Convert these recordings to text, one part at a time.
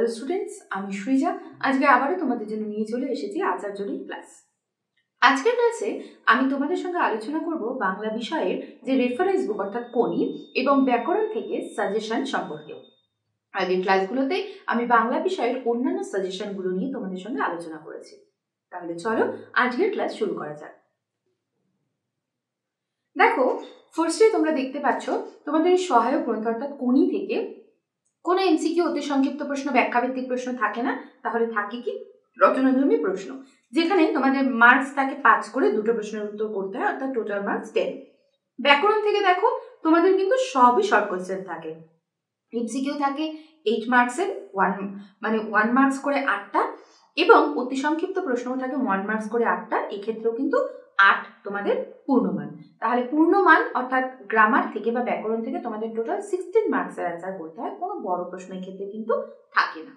Hello students, আমি সৃজা। আজকে আবারও তোমাদের জন্য নিয়ে চলে এসেছি আচার্যরই ক্লাস। আজকের ক্লাসে আমি তোমাদের সঙ্গে আলোচনা করব বাংলা বিষয়ের যে রেফারেন্স বুক অর্থাৎ কোনি এবং ব্যাকরণ থেকে সাজেশন সম্পর্কে। আগের ক্লাসগুলোতে আমি বাংলা বিষয়ের অন্যান্য সাজেশনগুলো নিয়ে তোমাদের সঙ্গে আলোচনা করেছি। তাহলে চলো আজকের ক্লাস শুরু করা যাক। দেখো, ফার্স্টে তোমরা দেখতে পাচ্ছ তোমাদের সহায়ক গ্রন্থ অর্থাৎ কোনি থেকে কোনো এমসিকিউ অতি সংক্ষিপ্ত প্রশ্ন, ব্যাখ্যাভিত্তিক প্রশ্ন থাকে না, তাহলে থাকে কি রচনাধর্মী প্রশ্ন, যেখানে তোমাদের মার্কস থাকে 5 করে, দুটো প্রশ্নের উত্তর করতে হয়, অর্থাৎ টোটাল মার্কস 10। ব্যাকরণ থেকে দেখো তোমাদের কিন্তু সবই শর্ট কোয়েশ্চেন থাকে। এমসিকিউ থাকে 8 মার্কসের, 1 মার্কস করে 8টা, এবং অতি সংক্ষিপ্ত প্রশ্নও থাকে 1 মার্কস করে 8টা। এক্ষেত্রেও কিন্তু 8 তোমাদের পূর্ণমান। তাহলে পূর্ণমান অর্থাৎ গ্রামার থেকে বা ব্যাকরণ থেকে তোমাদের টোটাল 16 মার্কসের অ্যান্সার করতে হয়, কোনো বড় প্রশ্নের ক্ষেত্রে কিন্তু থাকে না।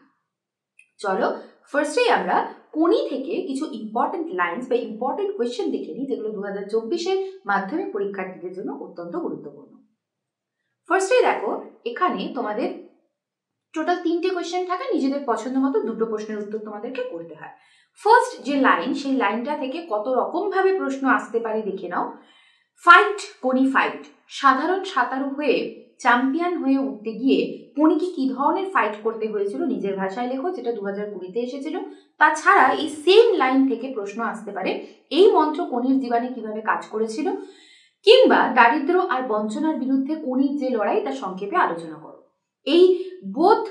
চলো ফার্স্টেই আমরা কোনি থেকে কিছু ইম্পর্টেন্ট লাইন্স বা ইম্পর্টেন্ট কোয়েশ্চেন দেখে নিই, যেগুলো 2024-এর মাধ্যমিক পরীক্ষার্থীদের জন্য অত্যন্ত গুরুত্বপূর্ণ। ফার্স্টেই দেখো, এখানে তোমাদের টোটাল 3টে কোয়েশ্চেন থাকে, নিজেদের পছন্দ মতো দুটো প্রশ্নের উত্তর তোমাদেরকে করতে হয়। ফার্স্ট যে লাইন, সেই লাইনটা থেকে কত রকম ভাবে প্রশ্ন আসতে পারে দেখে নাও। ফাইট কোনি ফাইট, সাধারণ সাঁতারু হয়ে চ্যাম্পিয়ন হয়ে উঠতে গিয়ে কোনিকে কি ধরনের ফাইট করতে হয়েছিল নিজের ভাষায় লেখো, যেটা 2020-তে এসেছিল। তাছাড়া এই সেম লাইন থেকে প্রশ্ন আসতে পারে এই মন্ত্র কোনির জীবনে কিভাবে কাজ করেছিল, কিংবা দারিদ্র আর বঞ্চনার বিরুদ্ধে কোনির যে লড়াই তা সংক্ষেপে আলোচনা করো। এই বোথ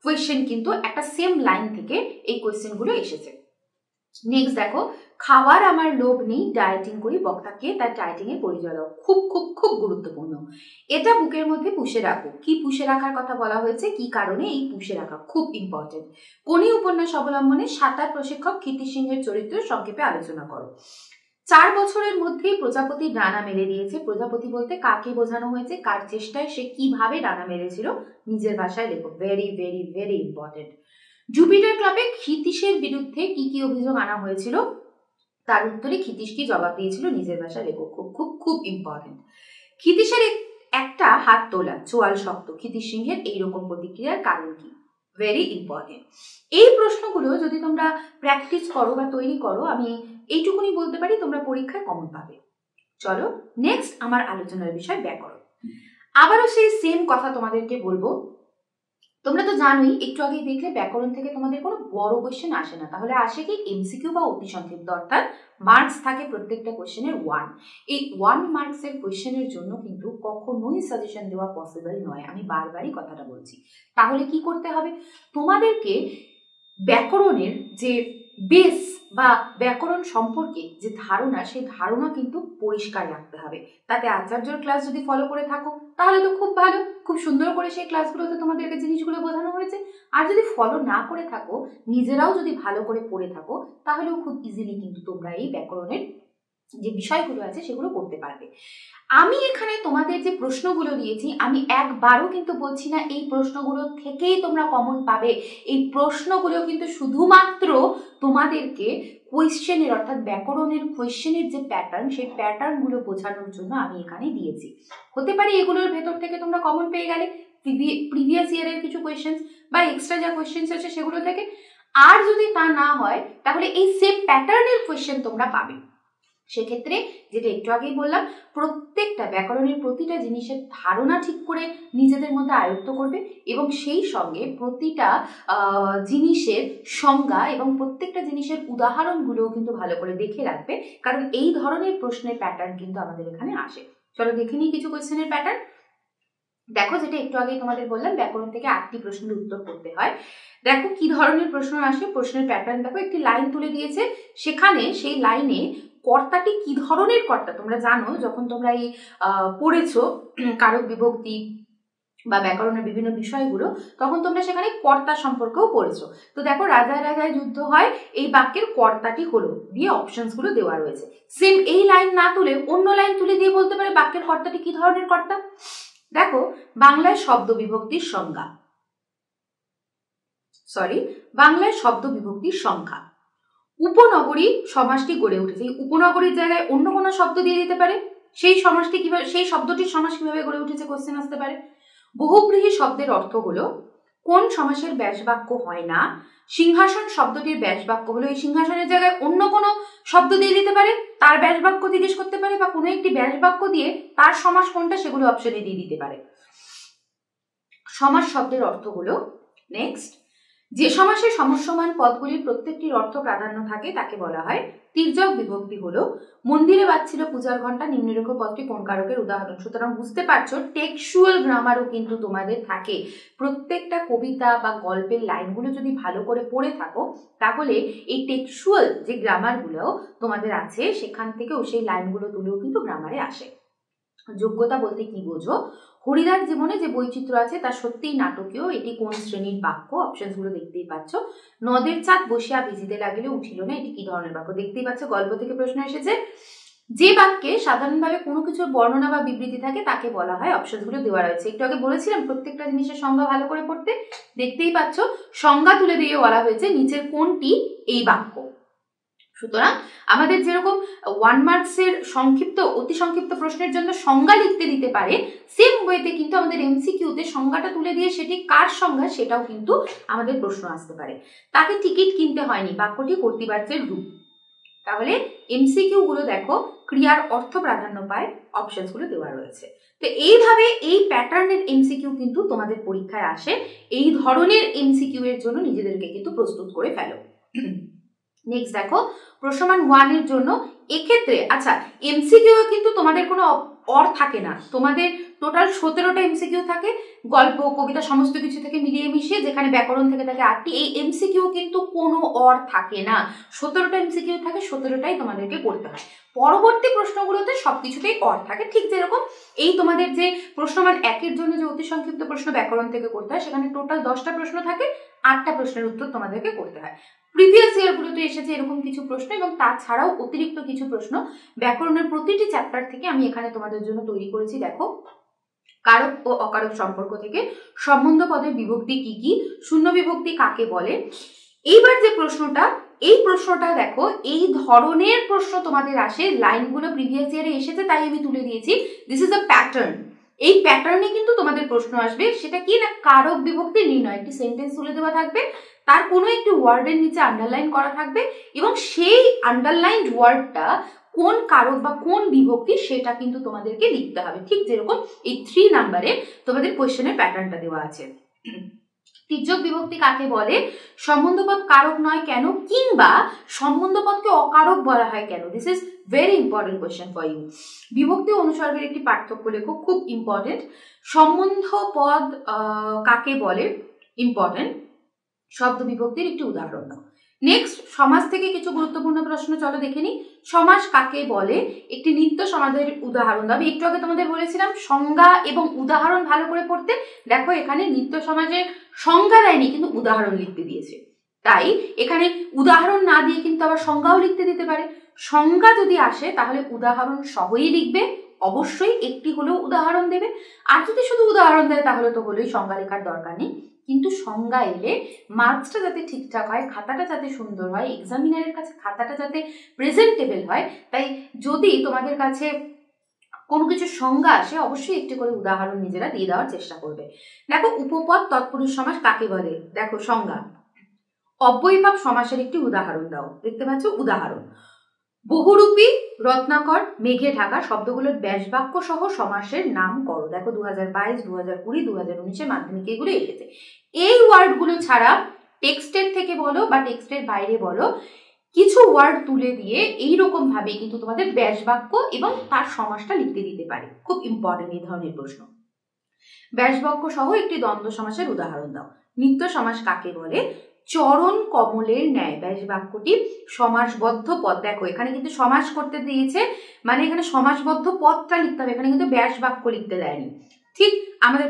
কোয়েশ্চেন কিন্তু একটা সেম লাইন থেকে এই কোয়েশ্চেনগুলো এসেছে। নেক্সট দেখো, খাওয়ার আমার লোভ নেই, ডায়েটিং করি, বক্তাকে তার ডায়েটিং এর পরিচয় দাও। খুব খুব খুব গুরুত্বপূর্ণ। এটা বুকের মধ্যে পুষে রাখো। কি পুষে রাখার কথা বলা হয়েছে, কি কারণে এই পুষে রাখা খুব ইম্পর্টেন্ট। কোনি উপন্যাস অবলম্বনে সাঁতার প্রশিক্ষক কীর্তি সিংহের চরিত্র সংক্ষেপে আলোচনা করো। 4 বছরের মধ্যেই প্রজাপতি ডানা মেলে দিয়েছে। প্রজাপতি বলতে কাকে বোঝানো হয়েছে, কার চেষ্টায় সে কিভাবে ডানা মেলেছিল, নিজের ভাষায় লেখো। Very very very important. Jupiter ক্লাবে ক্ষিতীশের বিরুদ্ধে কি কি অভিযোগ আনা হয়েছিল, তার উত্তরে ক্ষিতীশ কি জবাব দিয়েছিল, নিজের ভাষায় লেখো। খুব খুব খুব ইম্পর্টেন্ট। ক্ষিতীশের একটা হাত তোলা, চোয়াল শক্ত, ক্ষিতীশ সিংহের এইরকম প্রতিক্রিয়ার কারণ কি, ভেরি ইম্পর্টেন্ট। এই প্রশ্নগুলো যদি তোমরা প্র্যাকটিস করো বা তৈরি করো, আমি এইটুকুনি বলতে পারি তোমরা পরীক্ষায় কমন পাবে। চলো নেক্সট আমার আলোচনার বিষয় ব্যাকরণ। আবারও সেই সেম কথা তোমাদেরকে বলবো। তোমরা তো জানোই, একটু আগেই দেখলে ব্যাকরণ থেকে তোমাদের কোনো বড় কোয়েশ্চেন আসে না, তাহলে আসে কি এমসিকিউ বা অতি সংক্ষিপ্ত, অর্থাৎ মার্কস থাকে প্রত্যেকটা কোয়েশ্চেনের 1। এই 1 মার্কসের কোয়েশ্চেনের জন্য কিন্তু কখনোই সাজেশন দেওয়া পসিবল নয়, আমি বারবারই কথাটা বলছি। তাহলে কি করতে হবে, তোমাদেরকে ব্যাকরণের যে বেস বা ব্যাকরণ সম্পর্কে যে ধারণা, সেই ধারণা কিন্তু পরিষ্কার রাখতে হবে। তাতে আচার্যর ক্লাস যদি ফলো করে থাকো তাহলে তো খুব ভালো, খুব সুন্দর করে সেই ক্লাসগুলোতে তোমাদেরকে জিনিসগুলো বোঝানো হয়েছে। আর যদি ফলো না করে থাকো, নিজেরাও যদি ভালো করে পড়ে থাকো, তাহলেও খুব ইজিলি কিন্তু তোমরা এই ব্যাকরণের যে বিষয়গুলো আছে সেগুলো করতে পারবে। আমি এখানে তোমাদের যে প্রশ্নগুলো দিয়েছি, আমি একবারও কিন্তু বলছি না এই প্রশ্নগুলো থেকেই তোমরা কমন পাবে। এই প্রশ্নগুলো কিন্তু শুধুমাত্র তোমাদেরকে কোয়েশ্চেনের অর্থাৎ ব্যাকরণের কোয়েশ্চেনের যে প্যাটার্ন, সেই প্যাটার্নগুলো বোঝানোর জন্য আমি এখানে দিয়েছি। হতে পারে এগুলোর ভেতর থেকে তোমরা কমন পেয়ে গেলে প্রিভিয়াস ইয়ারের কিছু কোয়েশ্চেন্স বা এক্সট্রা যা কোয়েশ্চেন্স আছে সেগুলো থেকে। আর যদি তা না হয়, তাহলে এই সেম প্যাটার্নের কোয়েশ্চেন তোমরা পাবে। সেক্ষেত্রে যেটা একটু আগেই বললাম, প্রত্যেকটা ব্যাকরণের প্রতিটা জিনিসের ধারণা ঠিক করে নিজেদের মধ্যে আয়ত্ত করবে, এবং সেই সঙ্গে প্রতিটা জিনিসের সংজ্ঞা এবং প্রত্যেকটা জিনিসের উদাহরণগুলোও কিন্তু ভালো করে দেখে রাখবে, কারণ এই ধরনের প্রশ্নের প্যাটার্ন কিন্তু আমাদের এখানে আসে। চলো দেখে নিই কিছু কোয়েশ্চেনের প্যাটার্ন। দেখো, যেটা একটু আগেই তোমাদের বললাম, ব্যাকরণ থেকে 8টি প্রশ্নের উত্তর করতে হয়। দেখো কি ধরনের প্রশ্ন আসে, প্রশ্নের প্যাটার্ন দেখো। একটি লাইন তুলে দিয়েছে, সেখানে সেই লাইনে কর্তাটি কি ধরনের কর্তা, তোমরা জানো যখন তোমরা এই পড়েছো কারক বিভক্তি বা ব্যাকরণের বিভিন্ন বিষয়গুলো, তখন তোমরা সেখানে কর্তা সম্পর্কেও পড়েছো। তো দেখো, রাজায় রাজায় যুদ্ধ হয়, এই বাক্যের কর্তাটি হলো, দিয়ে অপশনস গুলো দেওয়া রয়েছে। সেম এই লাইন না তুলে অন্য লাইন তুলে দিয়ে বলতে পারে বাক্যের কর্তাটি কি ধরনের কর্তা। দেখো, বাংলায় শব্দ বিভক্তির সংজ্ঞা, বাংলায় শব্দ বিভক্তির সংখ্যা। উপনগরী সমাসটি গড়ে উঠেছে, এই উপনগরীর জায়গায় অন্য কোনো শব্দ দিয়ে দিতে পারে, সেই সমাসটি কিভাবে, সেই শব্দটির সমাস কিভাবে গড়ে উঠেছে কোশ্চেন আসতে পারে। বহুব্রীহি শব্দের অর্থ হলো কোন সমাসের ব্যাস বাক্য হয় না? সিংহাসন শব্দটির ব্যাস বাক্য হলো, এই সিংহাসনের জায়গায় অন্য কোনো শব্দ দিয়ে দিতে পারে, তার ব্যাস বাক্য জিজ্ঞেস করতে পারে, বা কোনো একটি ব্যাস বাক্য দিয়ে তার সমাস কোনটা সেগুলো অপশনে দিয়ে দিতে পারে। সমাস শব্দের অর্থ হলো, নেক্সট, যে সমাসে সমসমান পদগুলির প্রত্যেকটির অর্থ প্রাধান্য থাকে তাকে বলা হয় তির্যক বিভক্তি। হলো মন্দিরে বাজছিল পূজার ঘন্টা, নিম্নরেখ পদটি কোন কারকের উদাহরণ? সুতরাং বুঝতে পারছো টেক্সচুয়াল গ্রামারও কিন্তু তোমাদের থাকে। প্রত্যেকটা কবিতা বা গল্পের লাইনগুলো যদি ভালো করে পড়ে থাকো তাহলে এই টেক্সচুয়াল যে গ্রামারগুলো তোমাদের আছে সেখান থেকেও সেই লাইনগুলো তুলেও কিন্তু গ্রামারে আসে। যোগ্যতা বলতে কি বোঝো? হরিদার জীবনে যে বৈচিত্র্য আছে তা সত্যিই নাটকীয়। এটি কোন শ্রেণীর বাক্য? অপশনস গুলো দেখতেই পাচ্ছ। নদের চাঁদ বসিয়া ভিজিতে লাগিলে উঠিল না, এটি কি ধরনের বাক্য? দেখতেই পাচ্ছ গল্প থেকে প্রশ্ন এসেছে। যে বাক্যে সাধারণভাবে কোনো কিছুর বর্ণনা বা বিবৃতি থাকে তাকে বলা হয়, অপশনস গুলো দেওয়া রয়েছে। একটু আগে বলেছিলাম প্রত্যেকটা জিনিসের সংজ্ঞা ভালো করে পড়তে, দেখতেই পাচ্ছ সংজ্ঞা তুলে দিয়ে বলা হয়েছে নিচের কোনটি এই বাক্য। সুতরাং আমাদের যেরকম 1 মার্কসের সংক্ষিপ্ত অতি সংক্ষিপ্ত প্রশ্নের জন্য সংজ্ঞা লিখতে দিতে পারে, সেম ওয়েতে কিন্তু আমাদের এমসিকিউতে সংজ্ঞাটা তুলে দিয়ে সেটি কার সংজ্ঞা সেটাও কিন্তু আমাদের প্রশ্ন আসতে পারে। তাকে টিকিট কিনতে হয়নি, বাক্যটি কর্তৃবাচ্যের রূপ। তাহলে এমসিকিউ গুলো দেখো ক্রিয়ার অর্থ প্রাধান্য পায়, অপশনস গুলো দেওয়া রয়েছে। তো এইভাবে এই প্যাটার্নের এমসিকিউ কিন্তু তোমাদের পরীক্ষায় আসে। এই ধরনের এমসিকিউ এর জন্য নিজেদেরকে কিন্তু প্রস্তুত করে ফেলো। নেক্সট দেখো প্রশ্নমান 1 এর জন্য এক্ষেত্রে আচ্ছা এমসিকিউ কিন্তু তোমাদের কোনো অর থাকে না, তোমাদের টোটাল 17টা এমসিকিউ থাকে, গল্প কবিতা সমস্ত কিছু থেকে মিলিয়ে মিশিয়ে, যেখানে ব্যাকরণ থেকে থাকে 8টি। এই এমসিকিউ কিন্তু কোনো অর থাকে না, 17টা এমসিকিউ থাকে, 17টাই তোমাদেরকে করতে হয়। পরবর্তী প্রশ্নগুলোতে সবকিছুতেই অর থাকে, ঠিক যেরকম এই তোমাদের যে প্রশ্নমান 1 এর জন্য যে অতি সংক্ষিপ্ত প্রশ্ন ব্যাকরণ থেকে করতে হয় সেখানে টোটাল 10টা প্রশ্ন থাকে, 8টা প্রশ্নের উত্তর তোমাদেরকে করতে হয়। প্রিভিয়াস ইয়ারগুলোতে এসেছে এরকম কিছু প্রশ্ন, এবং তাছাড়াও অতিরিক্ত কিছু প্রশ্ন ব্যাকরণের প্রতিটি চ্যাপ্টার থেকে আমি এখানে তোমাদের জন্য তৈরি করেছি। দেখো কারক ও অকারক সম্পর্ক থেকে সম্বন্ধ পদের বিভক্তি কি কি, শূন্য বিভক্তি কাকে বলে। এইবার যে প্রশ্নটা, এই প্রশ্নটা দেখো এই ধরনের প্রশ্ন তোমাদের আসে, লাইনগুলো প্রিভিয়াস ইয়ারে এসেছে তাই আমি তুলে দিয়েছি। This is a pattern. এই প্যাটার্নে কিন্তু তোমাদের প্রশ্ন আসবে, সেটা কি না কারক বিভক্তি নির্ণয়। একটি সেন্টেন্স তুলে দেওয়া থাকবে, তার কোনো একটি ওয়ার্ডের নিচে আন্ডারলাইন করা থাকবে, এবং সেই আন্ডারলাইনড ওয়ার্ডটা কোন কারক বা কোন বিভক্তি সেটা কিন্তু তোমাদেরকে লিখতে হবে, ঠিক যেরকম এই 3 নাম্বারে তোমাদের কোয়েশ্চেনের প্যাটার্নটা দেওয়া আছে। তির্যক বিভক্তি কাকে বলে, সম্বন্ধপদ কারক নয় কেন, কিংবা সম্বন্ধপদকে অকারক বলা হয় কেন? This is very important question for you. বিভক্তি অনুসর্গের একটি পার্থক্য লেখো, খুব ইম্পর্টেন্ট। সম্বন্ধপদ কাকে বলে, ইম্পর্টেন্ট। শব্দ বিভক্তির একটি উদাহরণ দাও। নেক্সট সমাজ থেকে কিছু গুরুত্বপূর্ণ প্রশ্ন চলো দেখে নিই। সমাস কাকে বলে, একটি নিত্য সমাজের উদাহরণ দাও। আমি একটু আগে তোমাদের বলেছিলাম সংজ্ঞা এবং উদাহরণ ভালো করে পড়তে, দেখো এখানে নিত্য সমাজের সংজ্ঞা দেয়নি কিন্তু উদাহরণ লিখতে দিয়েছে, তাই এখানে উদাহরণ না দিয়ে কিন্তু আবার সংজ্ঞাও লিখতে দিতে পারে। সংজ্ঞা যদি আসে তাহলে উদাহরণ সহই লিখবে, অবশ্যই একটি হলেও উদাহরণ দেবে। আর যদি শুধু উদাহরণ দেয় তাহলে তো হলেই সংজ্ঞা লেখার দরকার নেই। কিন্তু সংজ্ঞা এলে মার্কসটা যাতে ঠিকঠাক হয়, খাতাটা যাতে সুন্দর হয়, এক্সামিনারের কাছে খাতাটা যাতে প্রেজেন্টেবল হয়, তাই যদি তোমাদের কাছে কোনো কিছু সংজ্ঞা আসে অবশ্যই একটি করে উদাহরণ নিজেরা দিয়ে দেওয়ার চেষ্টা করবে। দেখো উপপদ তৎপুরুষ সমাস কাকে বলে, দেখো সংজ্ঞা। অব্যয়ীভাব সমাসের একটি উদাহরণ দাও, দেখতে পাচ্ছ উদাহরণ। বহুরূপী, রত্নাকর, মেঘে ঢাকা শব্দগুলোর ব্যাস বাক্য সহ সমাসের নাম করো। দেখো 2022, 2020, 2019 মাধ্যমিকে এগুলো এসেছে। এই ওয়ার্ডগুলো ছাড়া টেক্সটের থেকে বলো বা টেক্সটের বাইরে বলো, কিছু ওয়ার্ড তুলে দিয়ে এইরকম ভাবে কিন্তু তোমাদের ব্যাস বাক্য এবং তার সমাসটা লিখতে দিতে পারে। খুব ইম্পর্টেন্ট এই ধরনের প্রশ্ন। ব্যাস বাক্য সহ একটি দ্বন্দ্ব সমাসের উদাহরণ দাও। নিত্য সমাস কাকে বলে, চরণ কমলের ন্যায়। ব্যাস বাক্যটি সমাসবদ্ধ পদ, দেখো এখানে কিন্তু সমাস করতে দিয়েছে, মানে এখানে সমাসবদ্ধ পদটা লিখতে হবে, এখানে কিন্তু ব্যাস বাক্য লিখতে দেয়নি। ঠিক আমাদের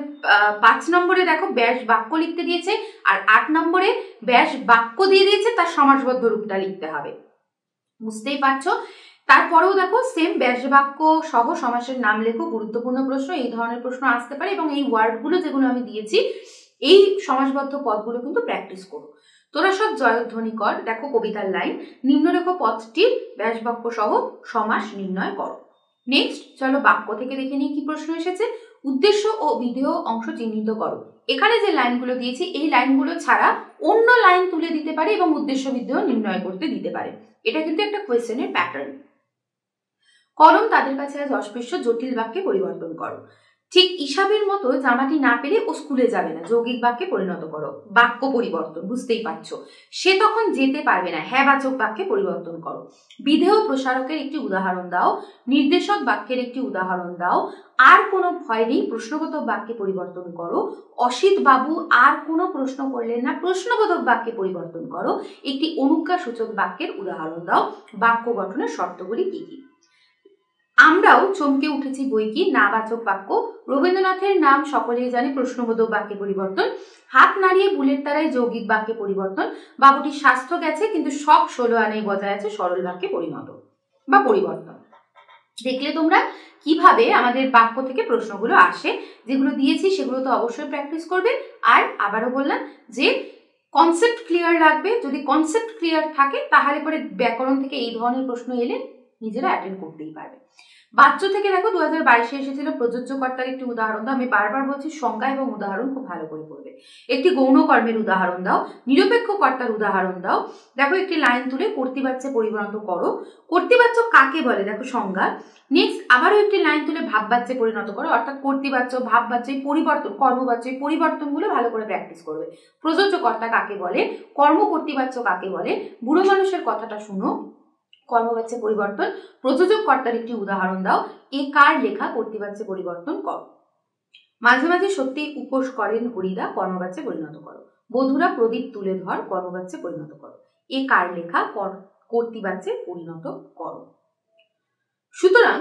5 নম্বরে দেখো ব্যাস বাক্য লিখতে দিয়েছে, আর 8 নম্বরে ব্যাস বাক্য দিয়ে দিয়েছে, তার সমাসবদ্ধ রূপটা লিখতে হবে, বুঝতেই পারছো। তারপরেও দেখো সেম ব্যাস বাক্য সহ সমাসের নাম লেখো, গুরুত্বপূর্ণ প্রশ্ন। এই ধরনের প্রশ্ন আসতে পারে, এবং এই ওয়ার্ডগুলো যেগুলো আমি দিয়েছি এই সমাসবদ্ধ পদগুলো কিন্তু প্র্যাকটিস করো। তোরা সব জয়ধ্বনি কর। দেখো কবিতার লাইন, নিম্নরেখ পদটির ব্যাস বাক্য সহ সমাস নির্ণয় করো। নেক্সট চলো বাক্য থেকে দেখে নিই কি প্রশ্ন এসেছে। উদ্দেশ্য ও বিধেয় অংশ চিহ্নিত করো। এখানে যে লাইনগুলো দিয়েছি এই লাইনগুলো ছাড়া অন্য লাইন তুলে দিতে পারে এবং উদ্দেশ্য বিধেয় নির্ণয় করতে দিতে পারে। এটা কিন্তু একটা কোয়েশ্চেনের প্যাটার্ন। কলম তাদের কাছে আজ অস্পৃশ্য, জটিল বাক্যে পরিবর্তন করো। ঠিক হিসাবের মতো জামাটি না পেরে ও স্কুলে যাবে না, যৌগিক বাক্যে পরিণত করো। বাক্য পরিবর্তন, বুঝতেই পারছো। সে তখন যেতে পারবে না, হ্যাঁ বাচক বাক্যে পরিবর্তন করো। বিধেয় প্রসারকের একটি উদাহরণ দাও। নির্দেশক বাক্যের একটি উদাহরণ দাও। আর কোনো ভয় নেই, প্রশ্নবোধক বাক্যে পরিবর্তন করো। অসিত বাবু আর কোনো প্রশ্ন করলেন না, প্রশ্নবোধক বাক্যে পরিবর্তন করো। একটি অনুজ্ঞাসূচক বাক্যের উদাহরণ দাও। বাক্য গঠনের শর্তগুলি কি কি? আমরাও চমকে উঠেছি বই কি, নাবাচক বাক্য। রবীন্দ্রনাথের নাম সকলেই জানে, প্রশ্নবোধক বাক্যে পরিবর্তন। হাত নাড়িয়ে বুলের তারায়, যৌগিক বাক্যে পরিবর্তন। বাবুটির স্বাস্থ্য গেছে কিন্তু শখ 16 আনাই বজায় আছে, সরল বাক্যে পরিণত বা পরিবর্তন। দেখলে তোমরা কিভাবে আমাদের বাক্য থেকে প্রশ্নগুলো আসে। যেগুলো দিয়েছি সেগুলো তো অবশ্যই প্র্যাকটিস করবে। আর আবারও বললাম যে কনসেপ্ট ক্লিয়ার রাখবে। যদি কনসেপ্ট ক্লিয়ার থাকে তাহলে পরে ব্যাকরণ থেকে এই ধরনের প্রশ্ন এলে নিজেরা অ্যাটেন্ড করতেই পারবে। বাচ্চ থেকে দেখো 2022-এ এসেছিল প্রযোজ্য কর্তার একটি উদাহরণ দাও। আমি বারবার বলছি সংজ্ঞা এবং উদাহরণ খুব ভালো করে পড়বে। একটি গৌণ কর্মের উদাহরণ দাও। নিরপেক্ষ কর্তার উদাহরণ দাও। দেখো একটি লাইন তুলে কর্তৃবাচ্যে পরিণত করো। কর্তৃবাচ্য কাকে বলে দেখো সংজ্ঞা। নেক্সট আবারও একটি লাইন তুলে ভাববাচ্যে পরিণত করো। অর্থাৎ কর্তৃবাচ্য, ভাববাচ্য, পরিবর্তন, কর্মবাচ্য, এই পরিবর্তনগুলো ভালো করে প্র্যাকটিস করবে। প্রযোজ্য কর্তা কাকে বলে, কর্ম কর্তৃবাচ্য কাকে বলে, বুড়ো মানুষের কথাটা শুনো, কর্মবাচ্যে পরিবর্তন, প্রযোজক কর্তার একটি উদাহরণ দাও। এ কার লেখা, কর্তৃবাচ্যে পরিবর্তন করো। মাঝে মাঝে সত্যি উপোস করেন হরিদা, কর্মবাচ্যে পরিণত করো। বধুরা প্রদীপ তুলে ধর, কর্মবাচ্যে পরিণত করো। এ কার লেখা, কর্তৃবাচ্যে পরিণত করো। সুতরাং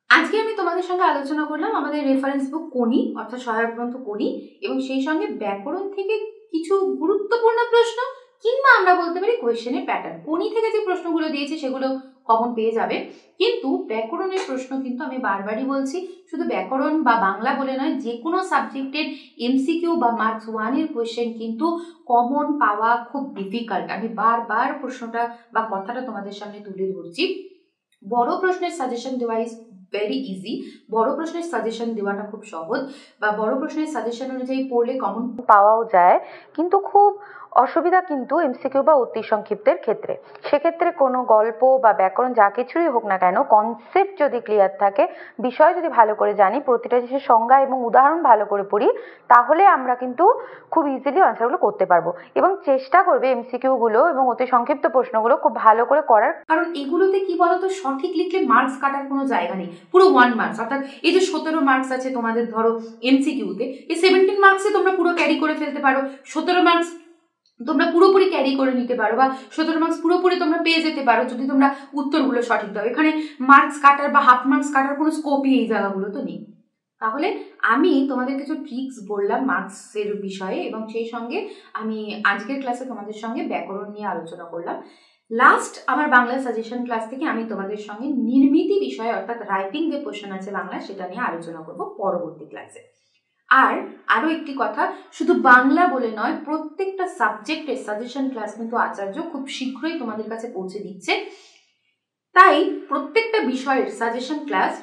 আজকে আমি তোমাদের সঙ্গে আলোচনা করলাম আমাদের রেফারেন্স বুক কোনি অর্থাৎ সহায়ক গ্রন্থ কোনি এবং সেই সঙ্গে ব্যাকরণ থেকে কিছু গুরুত্বপূর্ণ প্রশ্ন কিংবা আমরা বলতে পারি কোয়েশ্চেনের প্যাটার্ন। কোনি থেকে যে প্রশ্নগুলো দিয়েছি সেগুলো কমন পেয়ে যাবে, কিন্তু ব্যাকরণের প্রশ্ন কিন্তু আমি বারবারই বলছি শুধু ব্যাকরণ বা বাংলা বলে নয়, যে কোনো সাবজেক্টের এমসিকিউ বা মার্কস 1-এর কোয়েশ্চেন কিন্তু কমন পাওয়া খুব ডিফিকাল্ট। আমি বারবার প্রশ্নটা বা কথাটা তোমাদের সামনে তুলে ধরছি। বড় প্রশ্নের সাজেশন দেওয়া ইজ ভেরি ইজি। বড় প্রশ্নের সাজেশন দেওয়াটা খুব সহজ, বা বড় প্রশ্নের সাজেশন অনুযায়ী পড়লে কমন পাওয়াও যায়, কিন্তু খুব অসুবিধা কিন্তু এমসিকিউ বা অতি সংক্ষিপ্তের ক্ষেত্রে। সেক্ষেত্রে কোনো গল্প বা ব্যাকরণ যা কিছুই হোক না কেন, কনসেপ্ট যদি ক্লিয়ার থাকে, বিষয় যদি ভালো করে জানি, প্রতিটা জিনিসের সংজ্ঞা এবং উদাহরণ ভালো করে পড়ি, তাহলে আমরা কিন্তু খুব ইজিলি আনসারগুলো করতে পারবো। এবং চেষ্টা করবে এমসিকিউগুলো এবং অতি সংক্ষিপ্ত প্রশ্নগুলো খুব ভালো করে করার, কারণ এগুলোতে কি বলতো সঠিক লিখলে মার্কস কাটার কোনো জায়গা নেই, পুরো 1 মার্কস। অর্থাৎ এই যে 17 মার্কস আছে তোমাদের ধরো এমসিকিউতে, এই 17 মার্কসে তোমরা পুরো ক্যারি করে ফেলতে পারো। 17 মার্কস তোমরা পুরোপুরি ক্যারি করে নিতে পারো, বা 17 মার্কস পুরোপুরি তোমরা পেয়ে যেতে পারো যদি তোমরা উত্তরগুলো সঠিক দাও। এখানে মার্কস কাটার বা হাফ মার্কস কাটার কোনো স্কোপই এই জায়গাগুলো তো নেই। তাহলে আমি তোমাদের কিছু ট্রিক্স বললাম মার্কসের বিষয়ে, এবং সেই সঙ্গে আমি আজকের ক্লাসে তোমাদের সঙ্গে ব্যাকরণ নিয়ে আলোচনা করলাম। লাস্ট আমার বাংলা সাজেশন ক্লাস থেকে আমি তোমাদের সঙ্গে নির্মিতি বিষয় অর্থাৎ রাইটিং যে পোর্শন আছে বাংলা, সেটা নিয়ে আলোচনা করব পরবর্তী ক্লাসে। আর আরো একটি কথা, শুধু বাংলা বলে নয়, প্রত্যেকটা সাবজেক্টের সাজেশন ক্লাস কিন্তু আচার্য খুব শীঘ্রই তোমাদের কাছে পৌঁছে দিচ্ছে। তাই প্রত্যেকটা বিষয়ের সাজেশন ক্লাস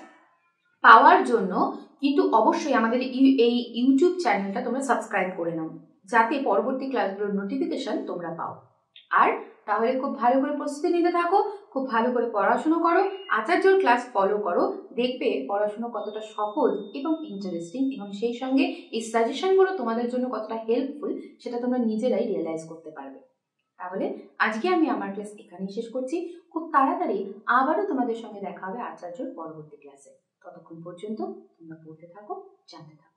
পাওয়ার জন্য কিন্তু অবশ্যই আমাদের এই ইউটিউব চ্যানেলটা তোমরা সাবস্ক্রাইব করে নাও, যাতে পরবর্তী ক্লাসগুলোর নোটিফিকেশন তোমরা পাও। আর তাহলে খুব ভালো করে প্রস্তুতি নিতে থাকো, খুব ভালো করে পড়াশুনো করো, আচার্যর ক্লাস ফলো করো, দেখবে পড়াশুনো কতটা সহজ এবং ইন্টারেস্টিং, এবং সেই সঙ্গে এই সাজেশনগুলো তোমাদের জন্য কতটা হেল্পফুল সেটা তোমরা নিজেরাই রিয়েলাইজ করতে পারবে। তাহলে আজকে আমি আমার ক্লাস এখানেই শেষ করছি। খুব তাড়াতাড়ি আবারও তোমাদের সঙ্গে দেখা হবে আচার্যর পরবর্তী ক্লাসে। ততক্ষণ পর্যন্ত তোমরা পড়তে থাকো, জানতে থাকো।